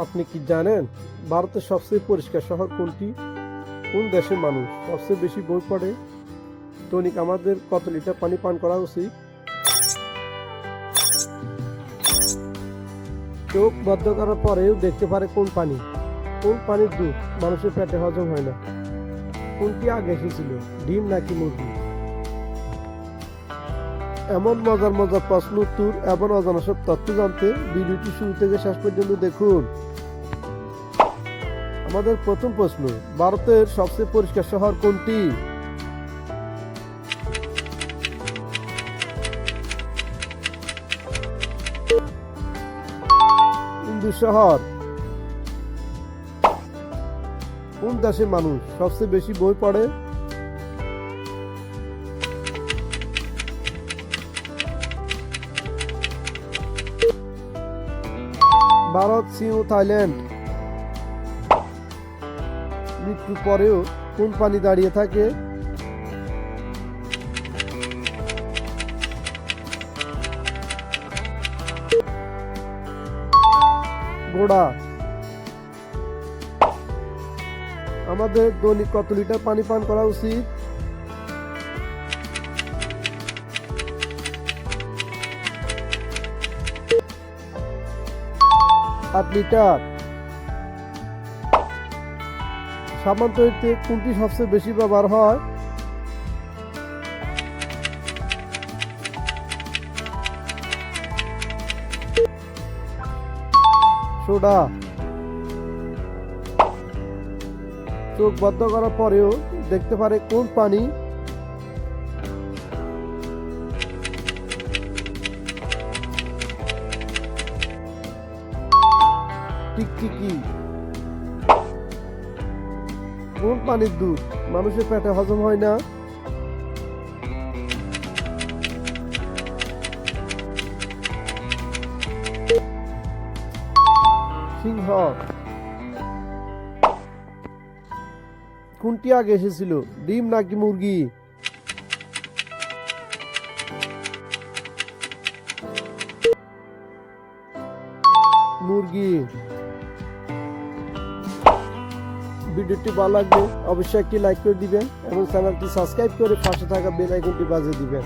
আপনি কি জানেন ভারতের সবচেয়ে পরিষ্কার শহর কোনটি? কোন দেশের মানুষ সবচেয়ে বেশি বই পড়ে? দৈনিক আমাদের কত লিটার পানি পান করা উচিত? চোখ বদ্ধ করার পরেও দেখতে পারে কোন পানি? কোন পানির দুধ মানুষের পেটে হজম হয় না? কোনটি আগে এসেছিল, ডিম নাকি মুরগি? এমন মজার মজার প্রশ্ন উত্তর এবং অজানা সব তথ্য জানতে ভিডিওটি শুরু থেকে শেষ পর্যন্ত দেখুন। আমাদের প্রথম প্রশ্ন, ভারতের সবচেয়ে পরিষ্কার শহর কোনটি? ইন্দোর শহর। কোন দেশের মানুষ সবচেয়ে বেশি বই পড়ে? ভারত, চীন ও থাইল্যান্ড। মৃত্যুর পরেও কোন পানি দাঁড়িয়ে থাকে? ঘোড়া। আমাদের দৈনিক কত লিটার পানি পান করা উচিত? 8 লিটার। সাবান তৈরিতে কোনটি সবচেয়ে বেশি ব্যবহার হয়? সোডা। চোখ বন্ধ করার পরেও দেখতে পারে কোন পানি? টিকটিকি। কোন পানির দুধ মানুষের পেটে হজম হয় না? সিংহ। কোনটি আগে এসেছিল, ডিম নাকি মুরগি? মুরগি। ভিডিওটি ভালো লাগলে অবশ্যই একটি লাইক করে দিবেন এবং চ্যানেলটি সাবস্ক্রাইব করে পাশে থাকা বেল আইকনটি বাজিয়ে দিবেন।